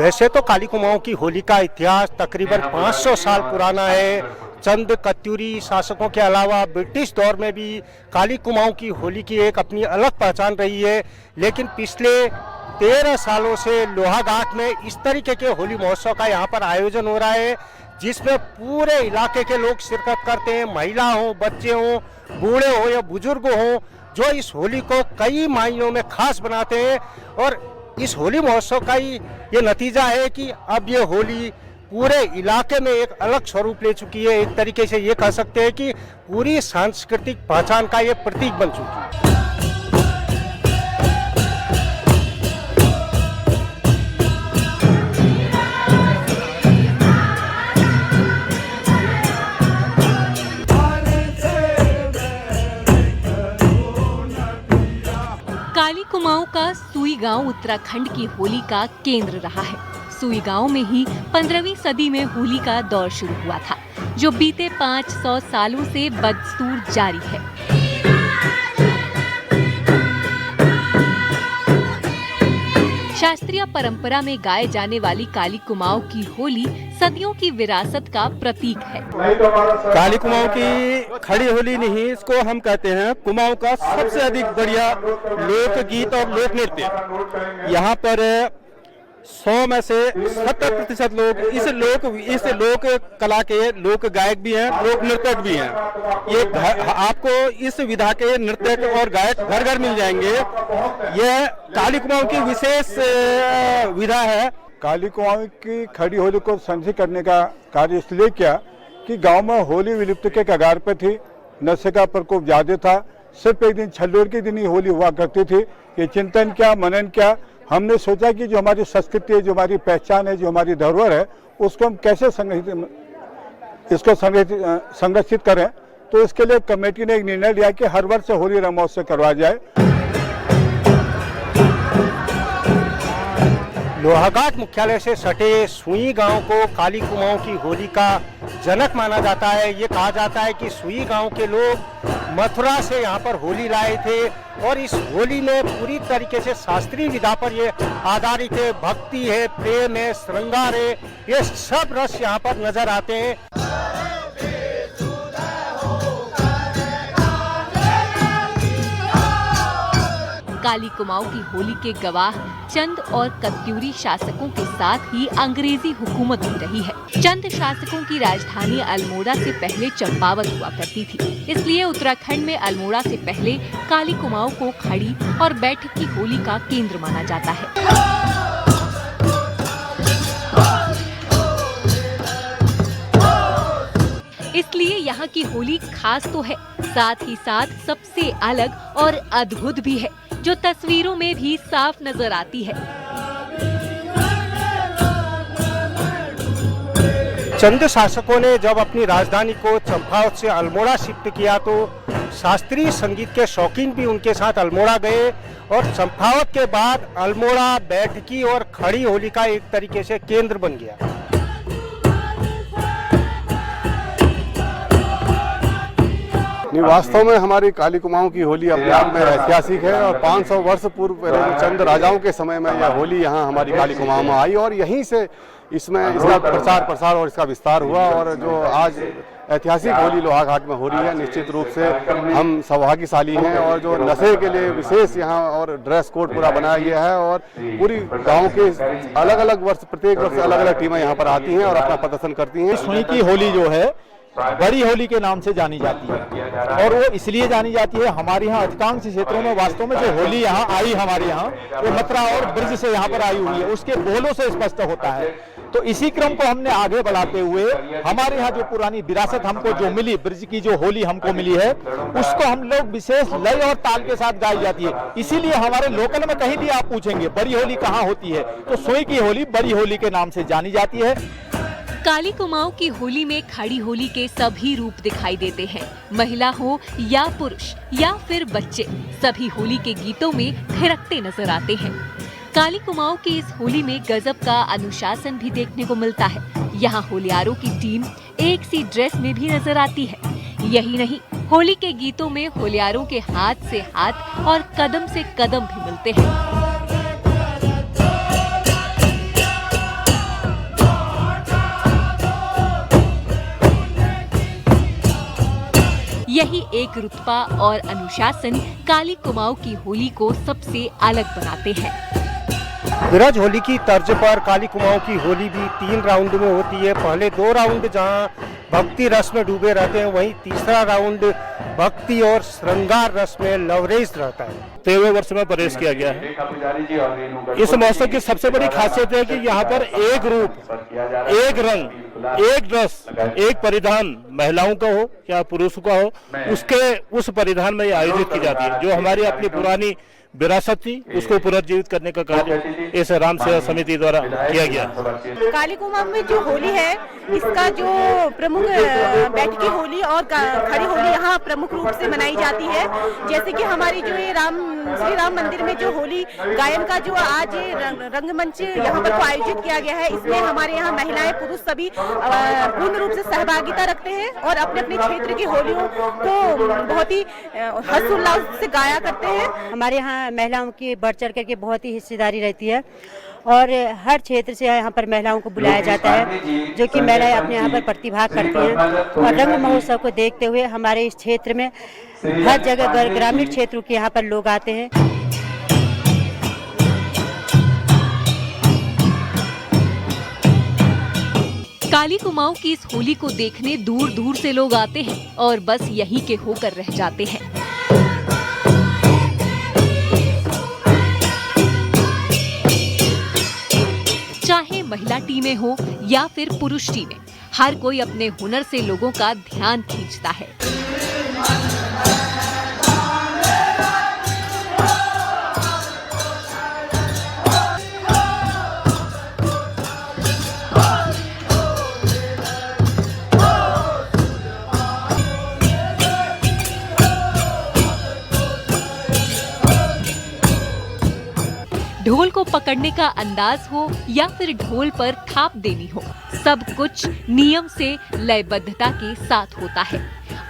वैसे तो काली कुमाऊं की होली का इतिहास तकरीबन 500 साल पुराना है। चंद कत्यूरी शासकों के अलावा ब्रिटिश दौर में भी काली कुमाऊं की होली की एक अपनी अलग पहचान रही है। लेकिन पिछले 13 सालों से लोहाघाट में इस तरीके के होली महोत्सव का यहाँ पर आयोजन हो रहा है, जिसमें पूरे इलाके के लोग शिरकत करते हैं। महिला हो, बच्चे हो, बूढ़े हो या बुजुर्ग हो, जो इस होली को कई मायनों में खास बनाते हैं। और इस होली महोत्सव का ही ये नतीजा है कि अब ये होली पूरे इलाके में एक अलग स्वरूप ले चुकी है। एक तरीके से ये कह सकते हैं कि पूरी सांस्कृतिक पहचान का ये प्रतीक बन चुकी है। काली कुमाऊं का सुई गांव उत्तराखंड की होली का केंद्र रहा है। सुई गांव में ही 15वीं सदी में होली का दौर शुरू हुआ था, जो बीते 500 सालों से बदस्तूर जारी है। शास्त्रीय परंपरा में गाए जाने वाली काली कुमाऊं की होली सदियों की विरासत का प्रतीक है। काली कुमाऊं की खड़ी होली नहीं, इसको हम कहते हैं कुमाऊं का सबसे अधिक बढ़िया लोकगीत और लोक नृत्य। यहाँ पर 100 में से 70% लोग इस लोक कला के लोक गायक भी हैं, लोक नृत्यक भी हैं। ये आपको इस विधा के नृत्यक और गायक घर घर मिल जाएंगे। यह काली कुमाऊं की विशेष विधा है। काली कुमाऊं की खड़ी होली को संरक्षित करने का कार्य इसलिए किया कि गांव में होली विलुप्त के कगार पर थी। नशे का प्रकोप ज्यादा था। सिर्फ एक दिन छल्लोर के दिन ही होली हुआ करती थी। ये चिंतन क्या, मनन क्या, हमने सोचा कि जो हमारी संस्कृति है, जो हमारी पहचान है, जो हमारी धरोहर है, उसको हम कैसे संरक्षित करें। तो इसके लिए कमेटी ने एक निर्णय लिया कि हर वर्ष होली रंग महोत्सव करवाया जाए। लोहाघाट मुख्यालय से सटे सुई गांव को काली कुमाऊं की होली का जनक माना जाता है। ये कहा जाता है कि सुई गांव के लोग मथुरा से यहाँ पर होली लाए थे और इस होली में पूरी तरीके से शास्त्रीय विधा पर ये आधारित है। भक्ति है, प्रेम है, श्रृंगार है, ये सब रस यहाँ पर नजर आते हैं। काली कुमाऊं की होली के गवाह चंद और कत्यूरी शासकों के साथ ही अंग्रेजी हुकूमत भी रही है। चंद शासकों की राजधानी अल्मोड़ा से पहले चंपावत हुआ करती थी, इसलिए उत्तराखंड में अल्मोड़ा से पहले काली कुमाऊं को खड़ी और बैठक की होली का केंद्र माना जाता है। इसलिए यहाँ की होली खास तो है, साथ ही साथ सबसे अलग और अद्भुत भी है, जो तस्वीरों में भी साफ नजर आती है। चंद शासकों ने जब अपनी राजधानी को चंपावत से अल्मोड़ा शिफ्ट किया तो शास्त्रीय संगीत के शौकीन भी उनके साथ अल्मोड़ा गए और चंपावत के बाद अल्मोड़ा बैठकी और खड़ी होली का एक तरीके से केंद्र बन गया। वास्तव में हमारी काली कुमाऊं की होली अपने आप में ऐतिहासिक है और 500 वर्ष पूर्व पहले चंद राजाओं के समय में यह होली यहाँ हमारी काली कुमाऊं में आई और यहीं से इसका प्रसार और इसका विस्तार हुआ। और जो आज ऐतिहासिक होली लोहाघाट में हो रही है, निश्चित रूप से हम सौभाग्यशाली हैं। और जो नशे के लिए विशेष यहाँ और ड्रेस कोड पूरा बनाया गया है और पूरी गांव के अलग अलग वर्ष, प्रत्येक वर्ष अलग अलग टीमें यहाँ पर आती हैं और अपना प्रदर्शन करती हैं। सुई की होली जो है बड़ी होली के नाम से जानी जाती है और वो इसलिए जानी जाती है, हमारे यहाँ अधिकांश क्षेत्रों में वास्तव में जो होली यहाँ आई हमारे यहाँ वो मथुरा और ब्रज से यहाँ पर आई हुई है, उसके बोलों से स्पष्ट होता है। तो इसी क्रम को हमने आगे बढ़ाते हुए हमारे यहाँ जो पुरानी विरासत हमको जो मिली, ब्रज की जो होली हमको मिली है, उसको हम लोग विशेष लय और ताल के साथ गाई जाती है। इसीलिए हमारे लोकल में कहीं भी आप पूछेंगे बड़ी होली कहाँ होती है, तो सुई की होली बड़ी होली के नाम से जानी जाती है। काली कुमाऊं की होली में खड़ी होली के सभी रूप दिखाई देते हैं। महिला हो या पुरुष या फिर बच्चे, सभी होली के गीतों में थिरकते नजर आते हैं। काली कुमाऊं की इस होली में गजब का अनुशासन भी देखने को मिलता है। यहाँ होलियारों की टीम एक सी ड्रेस में भी नजर आती है। यही नहीं, होली के गीतों में होलियारों के हाथ से हाथ और कदम से कदम भी मिलते हैं। यही एक रुतबा और अनुशासन काली कुमाऊं की होली को सबसे अलग बनाते हैं। ब्रज होली की तर्ज पर काली कुमाऊं की होली भी 3 राउंड में होती है। पहले 2 राउंड जहां भक्ति रस में डूबे रहते हैं, वहीं तीसरा राउंड भक्ति और श्रृंगार रस में लवरेज रहता है। 13वें वर्ष में प्रवेश किया गया है। इस महोत्सव की सबसे बड़ी खासियत है कि यहाँ पर एक रूप, एक रंग, एक रस, एक परिधान महिलाओं का हो या पुरुषों का हो, उस परिधान में ये आयोजित की जाती है। जो हमारी अपनी पुरानी विरासत थी उसको पुनर्जीवित करने का कार्य इस राम सेवा समिति द्वारा किया गया। काली कुमाऊं में जो होली है, इसका जो प्रमुख बैठकी होली और खड़ी होली यहाँ प्रमुख रूप से मनाई जाती है। जैसे कि हमारी जो ये श्री राम मंदिर में जो होली गायन का जो आज रंगमंच यहाँ पर आयोजित किया गया है, इसमें हमारे यहाँ महिलाएं पुरुष सभी पूर्ण रूप से सहभागिता रखते हैं और अपने अपने क्षेत्र की होलियों को बहुत ही हर्षोल्लास से गाया करते हैं। हमारे यहाँ महिलाओं की बढ़ चढ़ करके बहुत ही हिस्सेदारी रहती है और हर क्षेत्र से यहाँ पर महिलाओं को बुलाया जाता है, जो कि महिलाएं अपने यहाँ पर प्रतिभाग करती हैं। और रंग महोत्सव को देखते हुए हमारे इस क्षेत्र में हर जगह ग्रामीण क्षेत्रों के यहाँ पर लोग आते हैं। काली कुमाऊं की इस होली को देखने दूर दूर से लोग आते हैं और बस यहीं के होकर रह जाते हैं। चाहे महिला टीमें हो या फिर पुरुष टीमें, हर कोई अपने हुनर से लोगों का ध्यान खींचता है। ढोल को पकड़ने का अंदाज हो या फिर ढोल पर थाप देनी हो, सब कुछ नियम से लयबद्धता के साथ होता है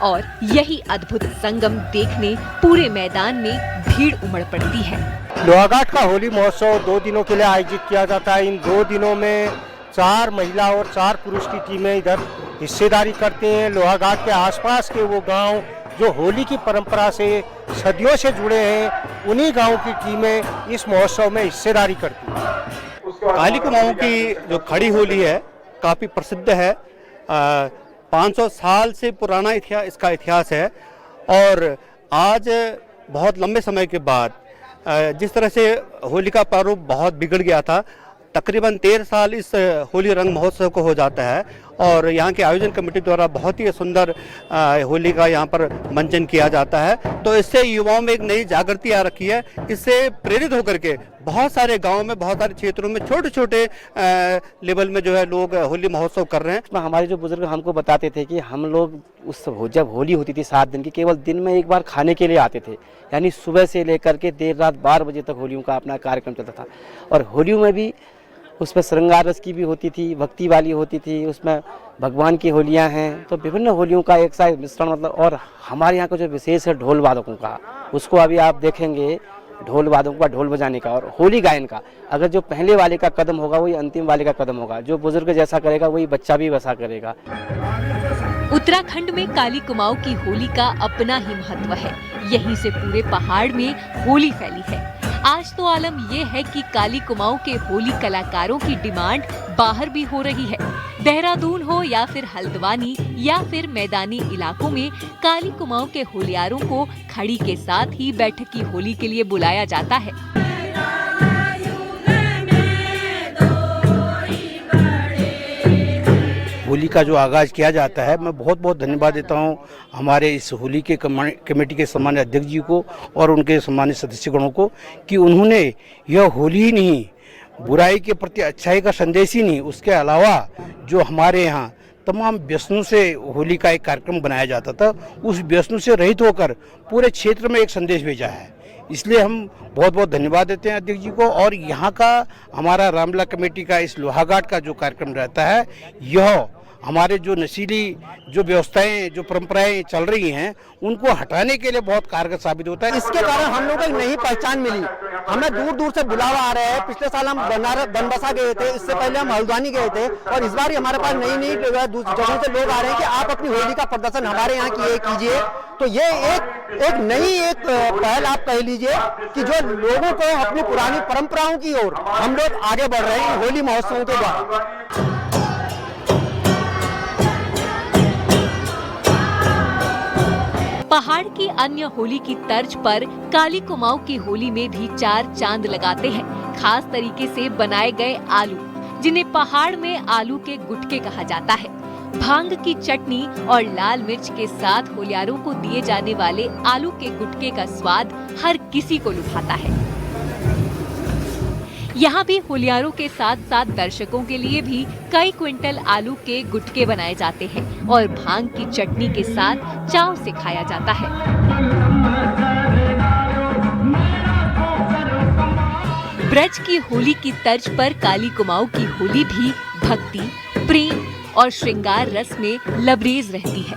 और यही अद्भुत संगम देखने पूरे मैदान में भीड़ उमड़ पड़ती है। लोहाघाट का होली महोत्सव 2 दिनों के लिए आयोजित किया जाता है। इन 2 दिनों में 4 महिला और 4 पुरुष की टीमें इधर हिस्सेदारी करते हैं। लोहाघाट के आसपास के वो गांव जो होली की परंपरा से सदियों से जुड़े हैं, उन्हीं गांव की टीमें इस महोत्सव में हिस्सेदारी करती हैं। काली कुमाऊं की जो खड़ी होली है काफ़ी प्रसिद्ध है। 500 साल से पुराना इसका इतिहास है और आज बहुत लंबे समय के बाद जिस तरह से होली का प्रारूप बहुत बिगड़ गया था, तकरीबन 13 साल इस होली रंग महोत्सव को हो जाता है और यहाँ के आयोजन कमेटी द्वारा बहुत ही सुंदर होली का यहाँ पर मंचन किया जाता है। तो इससे युवाओं में एक नई जागृति आ रखी है। इससे प्रेरित होकर के बहुत सारे गांवों में, बहुत सारे क्षेत्रों में छोटे छोटे लेवल में जो है लोग होली महोत्सव कर रहे हैं। हमारे जो बुजुर्ग हमको बताते थे कि हम लोग जब होली होती थी 7 दिन की, केवल दिन में एक बार खाने के लिए आते थे, यानी सुबह से लेकर के देर रात 12 बजे तक होलियों का अपना कार्यक्रम चलता था। और होलियों में भी उसमें श्रृंगार रस की भी होती थी, भक्ति वाली होती थी, उसमें भगवान की होलियां हैं। तो विभिन्न होलियों का एक साथ मिश्रण, मतलब। और हमारे यहाँ का जो विशेष है ढोल वादकों का, उसको अभी आप देखेंगे, ढोल वादकों का ढोल बजाने का और होली गायन का। अगर जो पहले वाले का कदम होगा वही अंतिम वाले का कदम होगा, जो बुजुर्ग जैसा करेगा वही बच्चा भी वैसा करेगा। उत्तराखंड में काली कुमाऊं की होली का अपना ही महत्व है। यहीं से पूरे पहाड़ में होली फैली है। आज तो आलम ये है कि काली कुमाऊं के होली कलाकारों की डिमांड बाहर भी हो रही है। देहरादून हो या फिर हल्द्वानी या फिर मैदानी इलाकों में काली कुमाऊं के होलियारों को खड़ी के साथ ही बैठकी होली के लिए बुलाया जाता है। होली का जो आगाज किया जाता है, मैं बहुत बहुत धन्यवाद देता हूं हमारे इस होली के कमेटी के सम्मानित अध्यक्ष जी को और उनके सम्मानित सदस्यगणों को, कि उन्होंने यह होली ही नहीं, बुराई के प्रति अच्छाई का संदेश ही नहीं, उसके अलावा जो हमारे यहाँ तमाम व्यसनों से होली का एक कार्यक्रम बनाया जाता था, उस व्यसनों से रहित होकर पूरे क्षेत्र में एक संदेश भेजा है। इसलिए हम बहुत बहुत धन्यवाद देते हैं अध्यक्ष जी को। और यहाँ का हमारा रामला कमेटी का इस लोहाघाट का जो कार्यक्रम रहता है, यह हमारे जो नशीली जो व्यवस्थाएं जो परंपराएं चल रही हैं उनको हटाने के लिए बहुत कारगर साबित होता है। इसके कारण हम लोग को एक नई पहचान मिली। हमें दूर दूर से बुलावा आ रहे हैं। पिछले साल हम बनारस बनबसा गए थे, इससे पहले हम हल्द्वानी गए थे, और इस बार हमारे पास नई नई जगहों से लोग आ रहे हैं कि आप अपनी होली का प्रदर्शन हमारे यहाँ कीजिए। तो ये एक नई पहल आप कह लीजिए कि जो लोगों को अपनी पुरानी परंपराओं की ओर हम लोग आगे बढ़ रहे हैं होली महोत्सवों के द्वारा। पहाड़ की अन्य होली की तर्ज पर काली कुमाऊं की होली में भी 4 चांद लगाते हैं खास तरीके से बनाए गए आलू, जिन्हें पहाड़ में आलू के गुटके कहा जाता है। भांग की चटनी और लाल मिर्च के साथ होलियारों को दिए जाने वाले आलू के गुटके का स्वाद हर किसी को लुभाता है। यहाँ भी होलियारों के साथ साथ दर्शकों के लिए भी कई क्विंटल आलू के गुटके बनाए जाते हैं और भांग की चटनी के साथ चाव से खाया जाता है। ब्रज की होली की तर्ज पर काली कुमाऊं की होली भी भक्ति, प्रेम और श्रृंगार रस में लबरेज रहती है।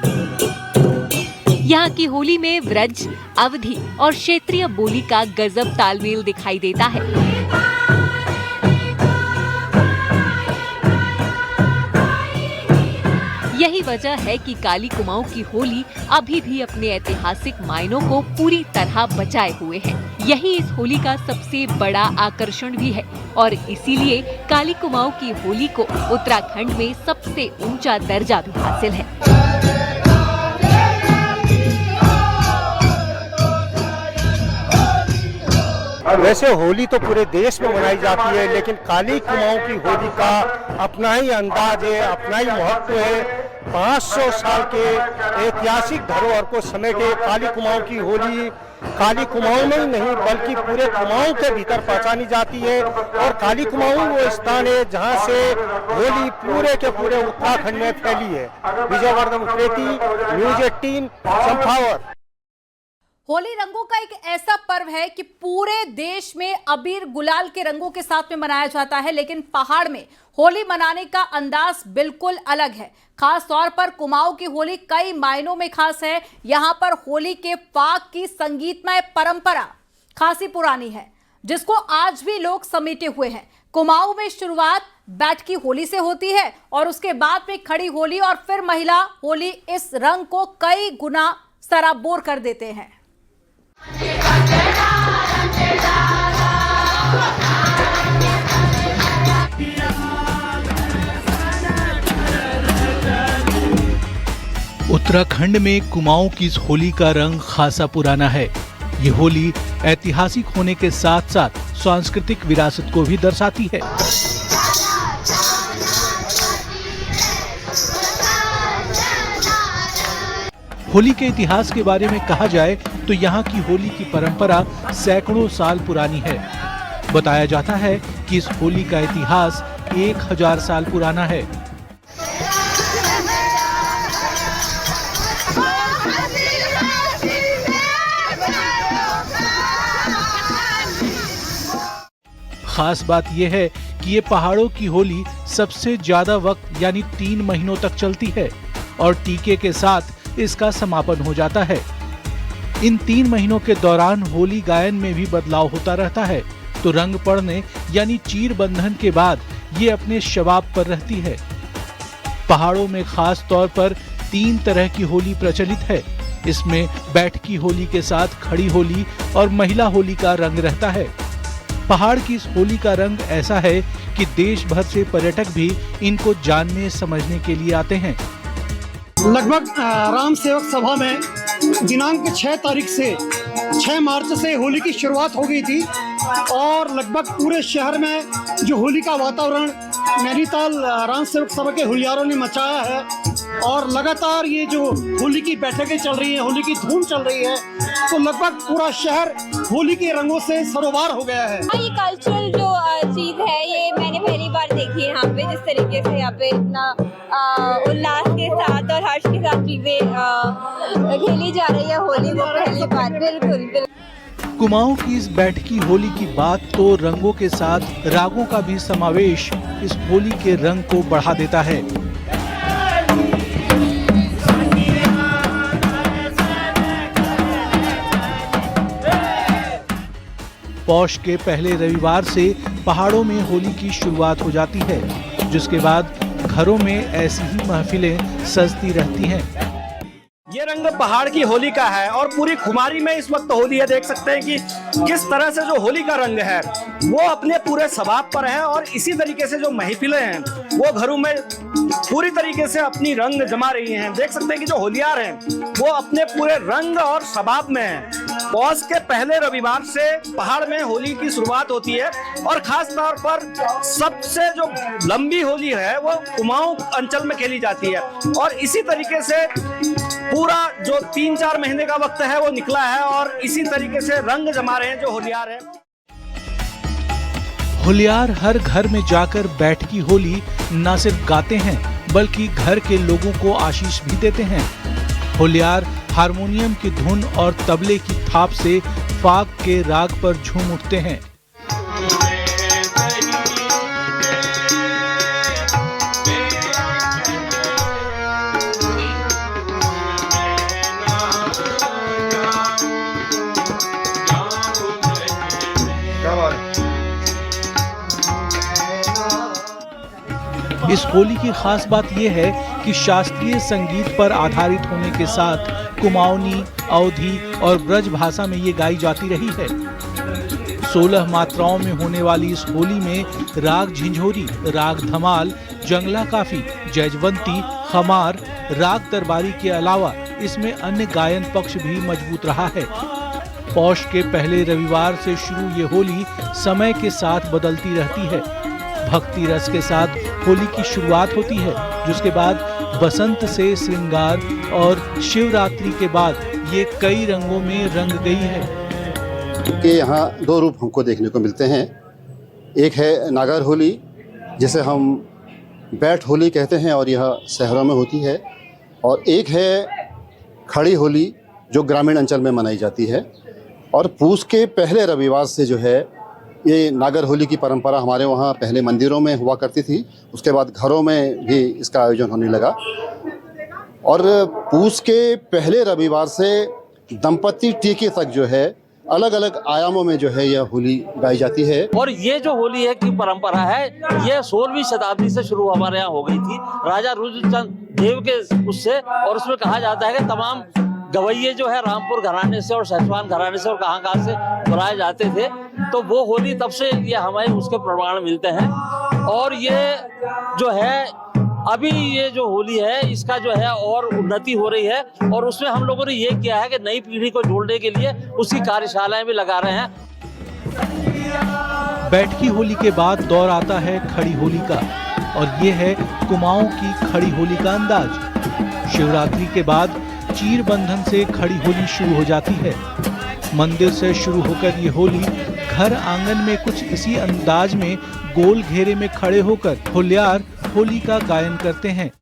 यहाँ की होली में व्रज, अवधी और क्षेत्रीय बोली का गजब तालमेल दिखाई देता है। यही वजह है कि काली कुमाऊं की होली अभी भी अपने ऐतिहासिक मायनों को पूरी तरह बचाए हुए है। यही इस होली का सबसे बड़ा आकर्षण भी है और इसीलिए काली कुमाऊं की होली को उत्तराखंड में सबसे ऊंचा दर्जा भी हासिल है। वैसे होली तो पूरे देश में मनाई जाती है, लेकिन काली कुमाऊं की होली का अपना ही अंदाज है, अपना ही महत्व है। 500 साल के ऐतिहासिक धरोहर को समेटे काली कुमाऊं की होली काली कुमाऊं में ही नहीं बल्कि पूरे कुमाऊं के भीतर पहचानी जाती है। और काली कुमाऊं वो स्थान है जहां से होली पूरे के पूरे उत्तराखंड में फैली है। विजयवर्धन उप्रेती, न्यूज़ 18, चंपावत। होली रंगों का एक ऐसा पर्व है कि पूरे देश में अबीर गुलाल के रंगों के साथ में मनाया जाता है, लेकिन पहाड़ में होली मनाने का अंदाज बिल्कुल अलग है। खास तौर पर कुमाऊं की होली कई मायनों में खास है। यहाँ पर होली के फाग की संगीतमय परंपरा खासी पुरानी है, जिसको आज भी लोग समेटे हुए हैं। कुमाऊं में शुरुआत बैठकी होली से होती है और उसके बाद में खड़ी होली और फिर महिला होली इस रंग को कई गुना सराबोर कर देते हैं। उत्तराखंड में कुमाऊं की इस होली का रंग खासा पुराना है। ये होली ऐतिहासिक होने के साथ साथ सांस्कृतिक विरासत को भी दर्शाती है। होली के इतिहास के बारे में कहा जाए तो यहाँ की होली की परंपरा सैकड़ों साल पुरानी है। बताया जाता है कि इस होली का इतिहास 1000 साल पुराना है। खास बात यह है कि ये पहाड़ों की होली सबसे ज्यादा वक्त यानी 3 महीनों तक चलती है और टीके के साथ इसका समापन हो जाता है। इन 3 महीनों के दौरान होली गायन में भी बदलाव होता रहता है, तो रंग पड़ने यानी चीर बंधन के बाद ये अपने शबाब पर रहती है। पहाड़ों में खास तौर पर 3 तरह की होली प्रचलित है। इसमें बैठकी होली के साथ खड़ी होली और महिला होली का रंग रहता है। पहाड़ की इस होली का रंग ऐसा है कि देश भर से पर्यटक भी इनको जानने समझने के लिए आते हैं। लगभग राम सेवक सभा में दिनांक 6 तारीख से 6 मार्च से होली की शुरुआत हो गई थी और लगभग पूरे शहर में जो होली का वातावरण नैनीताल राम सेवक सभा के होलियारों ने मचाया है और लगातार ये जो होली की बैठकें चल रही हैं, होली की धूम चल रही है, तो लगभग पूरा शहर होली के रंगों से सरोबार हो गया है। ये कल्चरल जो चीज है ये मैंने पहली बार देखी है यहाँ पे, जिस तरीके से यहाँ पे इतना उल्लास के साथ और हर्ष के साथ चीजें खेली जा रही है होली, वो पहली बार। बिल्कुल। कुमाऊं की इस बैठकी होली की बात तो रंगों के साथ रागों का भी समावेश इस होली के रंग को बढ़ा देता है। पौष के पहले रविवार से पहाड़ों में होली की शुरुआत हो जाती है, जिसके बाद घरों में ऐसी ही महफिलें सजती रहती हैं। ये रंग पहाड़ की होली का है और पूरी खुमारी में इस वक्त होली है। देख सकते हैं कि किस तरह से जो होली का रंग है वो अपने पूरे स्वभाव पर है और इसी तरीके से जो महफिलें हैं वो घरों में पूरी तरीके से अपनी रंग जमा रही हैं। देख सकते हैं कि जो होलियार हैं वो अपने पूरे रंग और स्वभाव में हैं। पौष के पहले रविवार से पहाड़ में होली की शुरुआत होती है और खास तौर पर सबसे जो लंबी होली है वो कुमाऊं अंचल में खेली जाती है और इसी तरीके से पूरा जो 3-4 महीने का वक्त है वो निकला है और इसी तरीके से रंग जमा रहे हैं जो होलियार हैं। होलियार हर घर में जाकर बैठकी होली न सिर्फ गाते हैं बल्कि घर के लोगों को आशीष भी देते हैं। होलियार हारमोनियम की धुन और तबले की थाप से फाग के राग पर झूम उठते हैं। इस होली की खास बात यह है कि शास्त्रीय संगीत पर आधारित होने के साथ कुमाऊनी, अवधी और ब्रज भाषा में ये गाई जाती रही है। 16 मात्राओं में होने वाली इस होली में राग झिंझोरी, राग धमाल, जंगला काफी, जयजवंती, खमार, राग दरबारी के अलावा इसमें अन्य गायन पक्ष भी मजबूत रहा है। पौष के पहले रविवार से शुरू ये होली समय के साथ बदलती रहती है। भक्ति रस के साथ होली की शुरुआत होती है, जिसके बाद बसंत से श्रृंगार और शिवरात्रि के बाद ये कई रंगों में रंग गई है। कि यहाँ 2 रूप हमको देखने को मिलते हैं। एक है नागर होली, जिसे हम बैठ होली कहते हैं और यह शहरों में होती है, और एक है खड़ी होली जो ग्रामीण अंचल में मनाई जाती है। और पूस के पहले रविवार से जो है ये नागर होली की परंपरा हमारे वहाँ पहले मंदिरों में हुआ करती थी, उसके बाद घरों में भी इसका आयोजन होने लगा। और पूस के पहले रविवार से दंपति टीके तक जो है अलग अलग आयामों में जो है यह होली गाई जाती है। और ये जो होली है की परंपरा है ये 16वीं शताब्दी से शुरू हमारे यहाँ हो गई थी, राजा रुद्रचंद देव के उससे। और उसमें कहा जाता है कि तमाम गवैये जो है रामपुर घराने से और सचवान घराने से और कहाँ से बुलाए जाते थे, तो वो होली तब से ये हमें उसके प्रमाण मिलते हैं। और ये जो है अभी ये जो होली है इसका जो है और उन्नति हो रही है और उसमें हम लोगों ने ये किया है कि नई पीढ़ी को जोड़ने के लिए उसकी कार्यशालाएं भी लगा रहे हैं। बैठकी होली के बाद दौर आता है खड़ी होली का, और ये है कुमाऊं की खड़ी होली का अंदाज। शिवरात्रि के बाद चीर बंधन से खड़ी होली शुरू हो जाती है। मंदिर से शुरू होकर ये होली घर आंगन में कुछ इसी अंदाज में गोल घेरे में खड़े होकर होलियार होली का गायन करते हैं।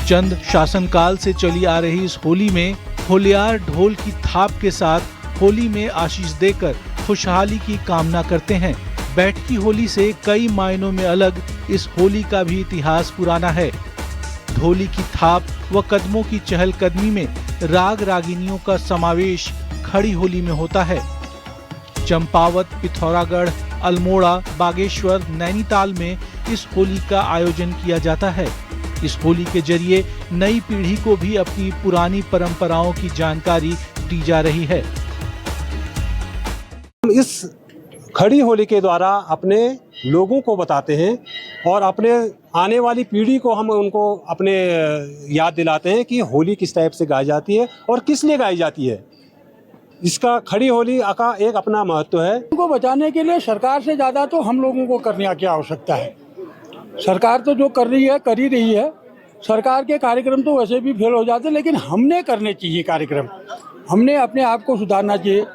चंद शासनकाल से चली आ रही इस होली में होलियार ढोल की थाप के साथ होली में आशीष देकर खुशहाली की कामना करते हैं। बैठकी होली से कई मायनों में अलग इस होली का भी इतिहास पुराना है। ढोली की थाप व कदमों की चहलकदमी में राग रागिनियों का समावेश खड़ी होली में होता है। चंपावत, पिथौरागढ़, अल्मोड़ा, बागेश्वर, नैनीताल में इस होली का आयोजन किया जाता है। इस होली के जरिए नई पीढ़ी को भी अपनी पुरानी परंपराओं की जानकारी दी जा रही है। इस खड़ी होली के द्वारा अपने लोगों को बताते हैं और अपने आने वाली पीढ़ी को हम उनको अपने याद दिलाते हैं कि होली किस टाइप से गाई जाती है और किस लिए गाई जाती है। इसका खड़ी होली का एक अपना महत्व है। उनको बचाने के लिए सरकार से ज़्यादा तो हम लोगों को करने की आवश्यकता है। सरकार तो जो कर रही है कर ही रही है। सरकार के कार्यक्रम तो वैसे भी फेल हो जाते, लेकिन हमने करने चाहिए कार्यक्रम। हमने अपने आप को सुधारना चाहिए।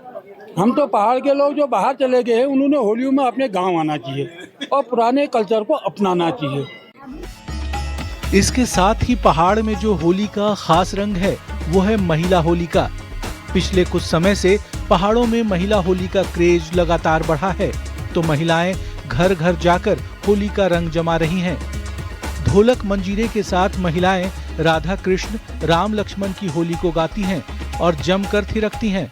हम तो पहाड़ के लोग जो बाहर चले गए हैं उन्होंने होलियों में अपने गांव आना चाहिए और पुराने कल्चर को अपनाना चाहिए। इसके साथ ही पहाड़ में जो होली का खास रंग है वो है महिला होली का। पिछले कुछ समय से पहाड़ों में महिला होली का क्रेज लगातार बढ़ा है, तो महिलाएं घर घर जाकर होली का रंग जमा रही हैं। ढोलक मंजीरे के साथ महिलाएं राधा कृष्ण, राम लक्ष्मण की होली को गाती हैं और जमकर थिरकती हैं।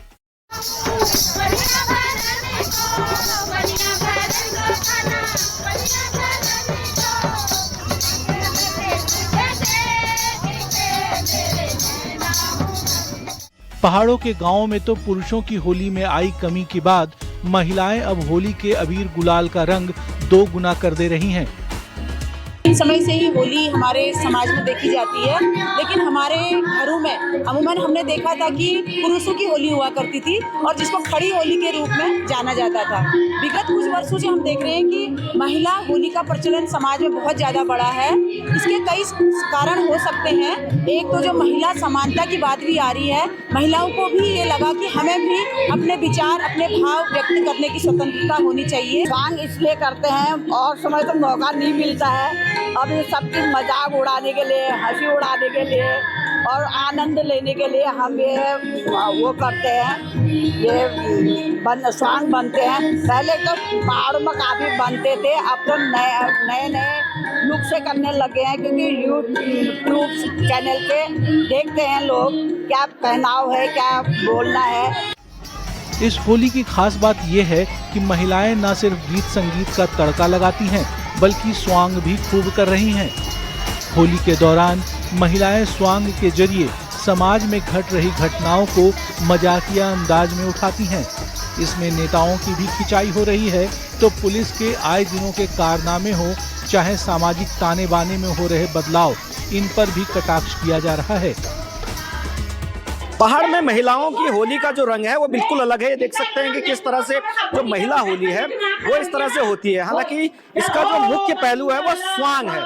पहाड़ों के गांवों में तो पुरुषों की होली में आई कमी के बाद महिलाएं अब होली के अबीर गुलाल का रंग 2 गुना कर दे रही हैं। समय से ही होली हमारे समाज में देखी जाती है, लेकिन हमारे घरों में अमूमन हमने देखा था कि पुरुषों की होली हुआ करती थी और जिसको खड़ी होली के रूप में जाना जाता था। विगत कुछ वर्षों से हम देख रहे हैं कि महिला होली का प्रचलन समाज में बहुत ज़्यादा बढ़ा है। इसके कई कारण हो सकते हैं। एक तो जो महिला समानता की बात भी आ रही है, महिलाओं को भी ये लगा कि हमें भी अपने विचार, अपने भाव व्यक्त करने की स्वतंत्रता होनी चाहिए। मांग इसलिए करते हैं और समय तो मौका नहीं मिलता है। अब सबकी मजाक उड़ाने के लिए, हंसी उड़ाने के लिए और आनंद लेने के लिए हम ये वो करते हैं, ये सॉन्ग बनते हैं। पहले तो पहाड़ों में काफ़ी बनते थे, अब तो नए लुक से करने लगे हैं, क्योंकि यूट्यूब चैनल पे देखते हैं लोग क्या पहनाव है, क्या बोलना है। इस होली की खास बात यह है कि महिलाएं न सिर्फ गीत संगीत का तड़का लगाती हैं, बल्कि स्वांग भी खूब कर रही हैं। होली के दौरान महिलाएं स्वांग के जरिए समाज में घट रही घटनाओं को मजाकिया अंदाज में उठाती हैं। इसमें नेताओं की भी खिंचाई हो रही है, तो पुलिस के आए दिनों के कारनामे हो, चाहे सामाजिक ताने बाने में हो रहे बदलाव, इन पर भी कटाक्ष किया जा रहा है। पहाड़ में महिलाओं की होली का जो रंग है वो बिल्कुल अलग है। ये देख सकते हैं कि किस तरह से जो महिला होली है वो इस तरह से होती है। हालांकि इसका जो मुख्य पहलू है वो स्वांग है।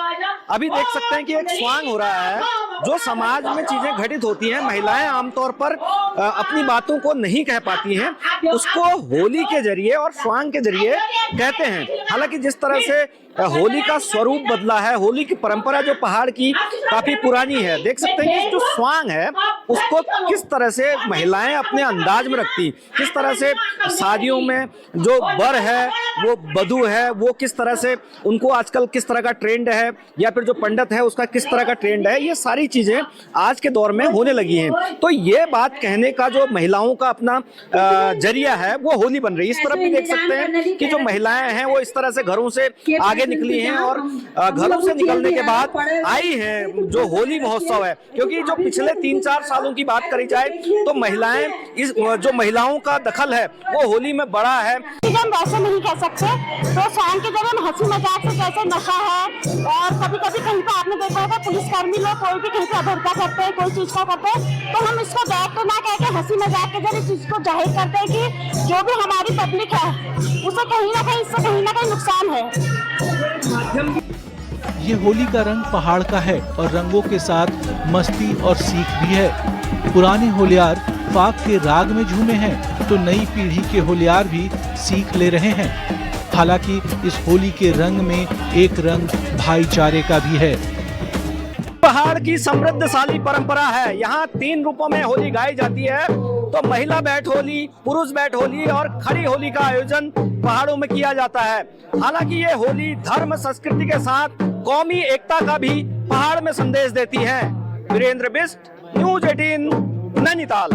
अभी देख सकते हैं कि एक स्वांग हो रहा है। जो समाज में चीजें घटित होती हैं, महिलाएं आमतौर पर अपनी बातों को नहीं कह पाती हैं, उसको होली के जरिए और स्वांग के जरिए कहते हैं। हालांकि जिस तरह से होली का स्वरूप बदला है, होली की परंपरा जो पहाड़ की काफी पुरानी है, देख सकते हैं कि जो स्वांग है उसको किस तरह से महिलाएं अपने अंदाज में रखती, किस तरह से शादियों में जो वर है, वो वधू है, वो किस तरह से उनको आजकल किस तरह का ट्रेंड है, या फिर जो पंडित है उसका किस तरह का ट्रेंड है, ये सारी चीजें आज के दौर में होने लगी हैं। तो ये बात कहने का जो महिलाओं का अपना जरिया है वो होली बन रही है। इस तरफ भी देख सकते हैं कि जो महिलाएं हैं वो इस तरह से घरों से आगे निकली हैं और घरों से निकलने के बाद आई हैं जो होली महोत्सव है। क्योंकि जो पिछले 3-4 सालों की बात करी जाए तो महिलाएं, इस जो महिलाओं का दखल है वो होली में बड़ा है। हम वैसे नहीं कह सकते, तो सॉन्ग के दौरान हंसी मजाक से कैसे नशा है, और कभी कभी कहीं पे आपने देखा होगा पुलिसकर्मी लोग कोई भी कहीं पे अभद्रता करते हैं, कोई चीज का करते हैं, तो हम इसको बैठ तो ना कह के हंसी मजाक के जरिए चीज को जाहिर करते हैं कि जो भी हमारी पब्लिक है उसे कहीं ना कहीं, इससे कहीं ना कहीं नुकसान है। ये होली का रंग पहाड़ का है और रंगों के साथ मस्ती और सीख भी है। पुराने होलियार फाग के राग में झूमे हैं, तो नई पीढ़ी के होलियार भी सीख ले रहे हैं। हालांकि इस होली के रंग में एक रंग भाईचारे का भी है। पहाड़ की समृद्धशाली परंपरा है। यहाँ 3 रूपों में होली गाई जाती है, तो महिला बैठ होली, पुरुष बैठ होली और खड़ी होली का आयोजन पहाड़ों में किया जाता है। हालांकि ये होली धर्म संस्कृति के साथ कौमी एकता का भी पहाड़ में संदेश देती है। वीरेंद्र बिष्ट, न्यूज़ 18, नैनीताल।